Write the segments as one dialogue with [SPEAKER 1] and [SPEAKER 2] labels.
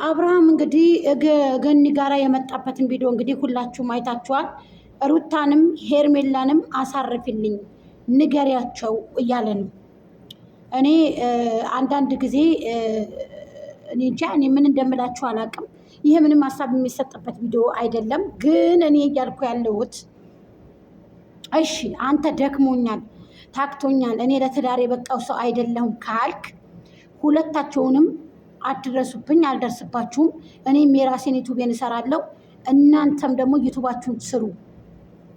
[SPEAKER 1] አብርሃም እንግዲህ ገኒ ጋራ የመጣበትን ቪዲዮ እንግዲህ ሁላችሁም አይታችኋል። ሩታንም ሄርሜላንም አሳርፊልኝ ንገሪያቸው እያለ ነው። እኔ አንዳንድ ጊዜ እኔ እንጃ እኔ ምን እንደምላችሁ አላውቅም። ይሄ ምንም ሀሳብ የሚሰጥበት ቪዲዮ አይደለም። ግን እኔ እያልኩ ያለሁት እሺ አንተ ደክሞኛል፣ ታክቶኛል፣ እኔ ለትዳር የበቃው ሰው አይደለሁም ካልክ ሁለታቸውንም አትድረሱብኝ፣ አልደርስባችሁም። እኔም የራሴን ዩቱቤን እሰራለሁ፣ እናንተም ደግሞ ዩቱባችሁን ስሩ።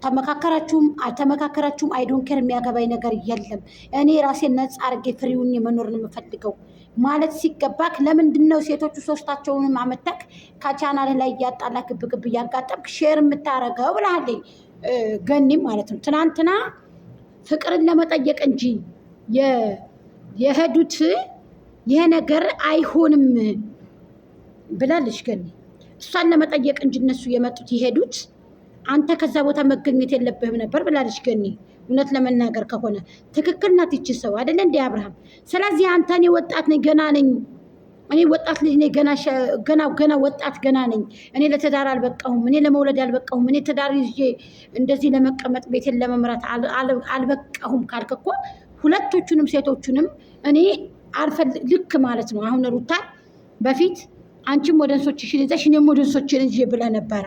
[SPEAKER 1] ተመካከራችሁም አልተመካከራችሁም አይዶን ኬር የሚያገባኝ ነገር የለም። እኔ ራሴን ነፃ አድርጌ ፍሪውን መኖር ነው የምፈልገው ማለት ሲገባክ፣ ለምንድን ነው ሴቶቹ ሶስታቸውንም አመተክ ከቻናል ላይ እያጣላ ግብግብ እያጋጠምክ ሼር የምታረገው ብላለኝ ገኒም ማለት ነው። ትናንትና ፍቅርን ለመጠየቅ እንጂ የሄዱት ይሄ ነገር አይሆንም ብላለች ገኒ። እሷን ለመጠየቅ እንጂ እነሱ የመጡት የሄዱት አንተ ከዛ ቦታ መገኘት የለብህም ነበር ብላለች ገኒ። እውነት ለመናገር ከሆነ ትክክል ናት ይቺ ሰው አይደለ እንዴ አብርሃም? ስለዚህ አንተ እኔ ወጣት ነኝ ገና ነኝ፣ እኔ ወጣት ልጅ ነኝ ገና ወጣት ገና ነኝ፣ እኔ ለትዳር አልበቃሁም፣ እኔ ለመውለድ አልበቃሁም፣ እኔ ትዳር ይዤ እንደዚህ ለመቀመጥ ቤቴን ለመምራት አልበቃሁም ካልክ እኮ ሁለቶቹንም ሴቶቹንም እኔ ልክ ማለት ነው። አሁን ሩታ በፊት አንቺም ወደ እንሶችሽን ይዘሽ እኔም ወደ እንሶችን ይዤ ብለህ ነበረ።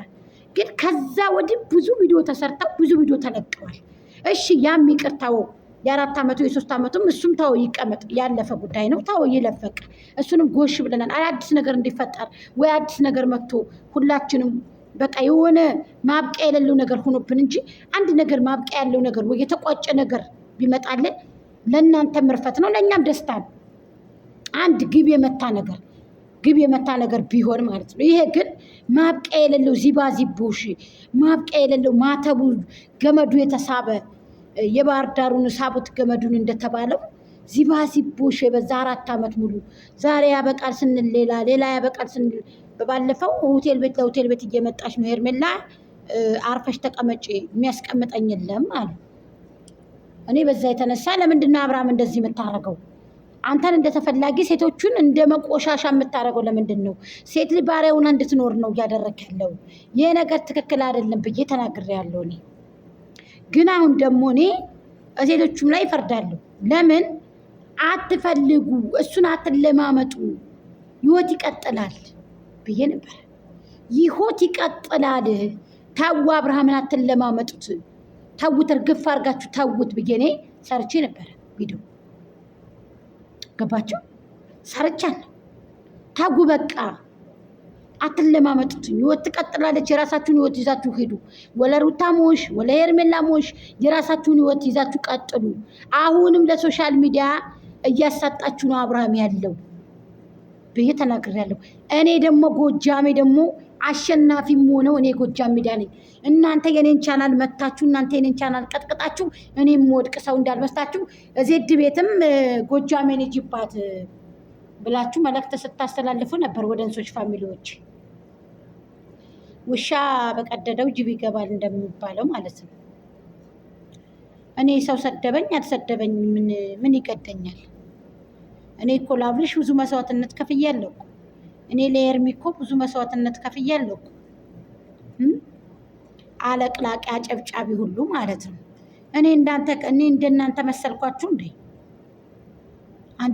[SPEAKER 1] ግን ከዛ ወዲህ ብዙ ቪዲዮ ተሰርተው ብዙ ቪዲዮ ተለቀዋል። እሺ ያም ይቅርታው የ4 ዓመቱ የ3 ዓመቱም እሱም ታው ይቀመጥ፣ ያለፈ ጉዳይ ነው። ታው ይለፈቅ፣ እሱንም ጎሽ ብለናል። አዲስ ነገር እንዲፈጠር ወይ አዲስ ነገር መጥቶ ሁላችንም በቃ የሆነ ማብቂያ የሌለው ነገር ሆኖብን እንጂ አንድ ነገር ማብቂያ ያለው ነገር ወይ የተቋጨ ነገር ቢመጣልን ለእናንተ ምርፈት ነው፣ ለእኛም ደስታ ነው። አንድ ግብ የመታ ነገር ቢሆን ማለት ነው። ይሄ ግን ማብቂያ የሌለው ዚባዚቦሽ፣ ማብቂያ የሌለው ማተቡ ገመዱ የተሳበ የባህር ዳሩን ሳቡት ገመዱን እንደተባለው ዚባዚቦሽ በዛ 4 ዓመት ሙሉ ዛሬ ያበቃል ስንል ሌላ ያበቃል ስንል በባለፈው ሆቴል ቤት ለሆቴል ቤት እየመጣች ነው ሄርሜላ አርፈሽ ተቀመጪ የሚያስቀምጠኝ የለም አለ። እኔ በዛ የተነሳ ለምንድን ነው አብርሃም እንደዚህ የምታረገው? አንተን እንደተፈላጊ ሴቶቹን እንደ መቆሻሻ የምታደርገው ለምንድን ነው? ሴት ልጅ ባሪያ ሆና እንድትኖር ነው እያደረግ ያለው። ይህ ነገር ትክክል አይደለም ብዬ ተናግሬያለሁ። እኔ ግን አሁን ደግሞ እኔ ሴቶቹም ላይ ይፈርዳለሁ። ለምን አትፈልጉ? እሱን አትለማመጡ፣ ህይወት ይቀጥላል ብዬ ነበር። ህይወት ይቀጥላል። ተው አብርሃምን አትለማመጡት፣ ተውት፣ እርግፍ አድርጋችሁ ተውት ብዬ እኔ ሰርቼ ነበር ቪዲዮ። ገባችሁ? ሰርቻለሁ። ታጉ በቃ አትለማመጡት። ህይወት ትቀጥላለች። የራሳችሁን ህይወት ይዛችሁ ሄዱ። ወለ ሩታ ሞሽ ወለ ሄርሜላ ሞሽ የራሳችሁን ህይወት ይዛችሁ ቀጥሉ። አሁንም ለሶሻል ሚዲያ እያሳጣችሁ ነው አብርሃም ያለው ብዬ ተናግሬያለሁ። እኔ ደግሞ ጎጃሜ ደግሞ አሸናፊም ሆነው እኔ ጎጃም ሚዲያ ነኝ። እናንተ የኔን ቻናል መታችሁ፣ እናንተ የኔን ቻናል ቀጥቅጣችሁ እኔም ወድቅ ሰው እንዳልመስታችሁ ዜድ ቤትም ጎጃሜን ጅባት ብላችሁ መልእክት ስታስተላልፉ ነበር ወደ እንሶች ፋሚሊዎች። ውሻ በቀደደው ጅብ ይገባል እንደሚባለው ማለት ነው። እኔ ሰው ሰደበኝ አልሰደበኝ ምን ይቀደኛል? እኔ እኮ ላብልሽ ብዙ መስዋዕትነት ከፍያለሁ። እኔ ለኤርሚ እኮ ብዙ መስዋዕትነት ከፍያለሁ። አለቅላቂ አጨብጫቢ ሁሉ ማለት ነው። እኔ እንደናንተ መሰልኳችሁ እንዴ?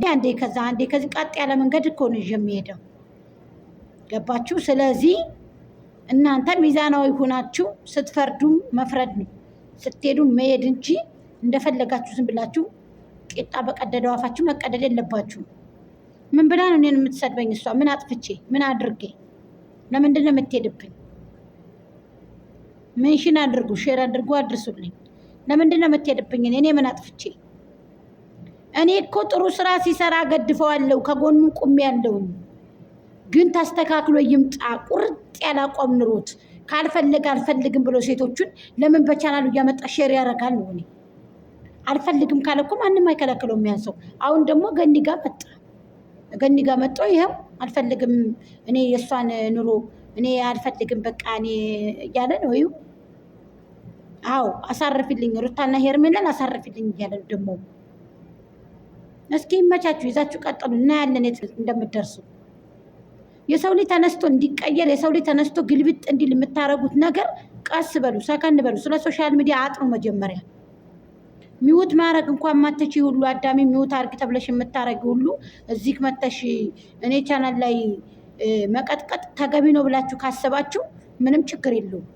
[SPEAKER 1] አንዴ ከዛ አንዴ ከዚህ ቀጥ ያለ መንገድ እኮ ነው የሚሄደው። ገባችሁ? ስለዚህ እናንተ ሚዛናዊ ሆናችሁ ስትፈርዱም መፍረድ ነው፣ ስትሄዱ መሄድ እንጂ እንደፈለጋችሁ ዝም ብላችሁ ቂጣ በቀደደው አፋችሁ መቀደድ የለባችሁም። ምን ብላ ነው እኔን የምትሰድበኝ? እሷ ምን አጥፍቼ ምን አድርጌ? ለምንድን ነው የምትሄድብኝ? ሜንሽን አድርጉ፣ ሼር አድርጉ፣ አድርሱልኝ። ለምንድን ነው የምትሄድብኝ? እኔ ምን አጥፍቼ? እኔ እኮ ጥሩ ስራ ሲሰራ ገድፈዋለሁ፣ ከጎኑ ቁሜ ያለውኝ። ግን ተስተካክሎ ይምጣ። ቁርጥ ያለ አቋም ኑሮት ካልፈለገ አልፈልግም ብሎ ሴቶቹን ለምን በቻናሉ እያመጣ ሼር ያደርጋል ነው? እኔ አልፈልግም ካለ እኮ ማንም አይከለክለው የሚያንሰው። አሁን ደግሞ ገኒ ጋር መጥቶ ይኸው አልፈልግም፣ እኔ የእሷን ኑሮ እኔ አልፈልግም በቃ እኔ እያለ ነው። ይኸው አዎ አሳርፊልኝ፣ ሩታና ሄርሜላን አሳርፊልኝ እያለ ደግሞ እስኪ ይመቻችሁ፣ ይዛችሁ ቀጥሉ፣ እናያለን የት እንደምትደርሱ። የሰው ልጅ ተነስቶ እንዲቀየር የሰው ልጅ ተነስቶ ግልብጥ እንዲል የምታረጉት ነገር ቀስ በሉ፣ ሰከን በሉ። ስለ ሶሻል ሚዲያ አጥሩ። መጀመሪያ ሚውት ማድረግ እንኳን ማተች ሁሉ አዳሚ ሚውት አድርግ ተብለሽ የምታረጊ ሁሉ እዚህ መተሽ እኔ ቻናል ላይ መቀጥቀጥ ተገቢ ነው ብላችሁ ካሰባችሁ ምንም ችግር የለውም።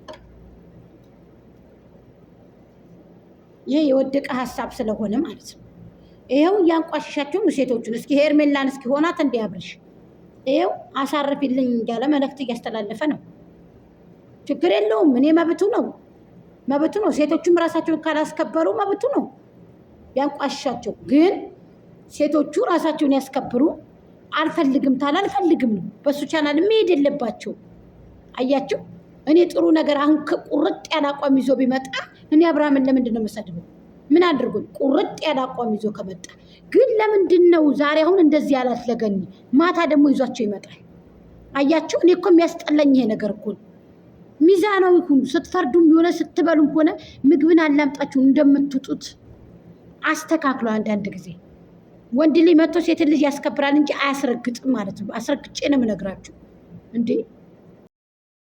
[SPEAKER 1] ይሄ የወደቀ ሀሳብ ስለሆነ ማለት ነው። ይሄው እያንቋሸሻችሁ ነው ሴቶቹን። እስኪ ሄርሜላን እስኪ ሆናት እንዲያብርሽ ይሄው አሳርፊልኝ እያለ መልእክት እያስተላለፈ ነው። ችግር የለውም። እኔ መብቱ ነው መብቱ ነው። ሴቶቹም ራሳቸውን ካላስከበሩ መብቱ ነው ያንቋሻቸው። ግን ሴቶቹ ራሳቸውን ያስከብሩ። አልፈልግም ታል አልፈልግም ነው። በሱ ቻናል መሄድ የለባቸው። አያችሁ፣ እኔ ጥሩ ነገር አሁን ከቁርጥ ያለ አቋም ይዞ ቢመጣ እኔ አብርሃምን ለምንድን ነው የምሰድበው? ምን አድርጎ? ቁርጥ ያለ አቋም ይዞ ከመጣ ግን ለምንድን ነው ዛሬ አሁን እንደዚህ ያላት ለገኒ፣ ማታ ደግሞ ይዟቸው ይመጣል? አያችሁ፣ እኔ እኮ የሚያስጠላኝ ይሄ ነገር እኮ ነው። ሚዛናዊ ሁኑ። ስትፈርዱም ሆነ ስትበሉም ሆነ ምግብን አላምጣችሁ እንደምትጡት አስተካክሉ። አንዳንድ ጊዜ ወንድ ልጅ መጥቶ ሴት ልጅ ያስከብራል እንጂ አያስረግጥም ማለት ነው። አስረግጬ ነው የምነግራችሁ እንዴ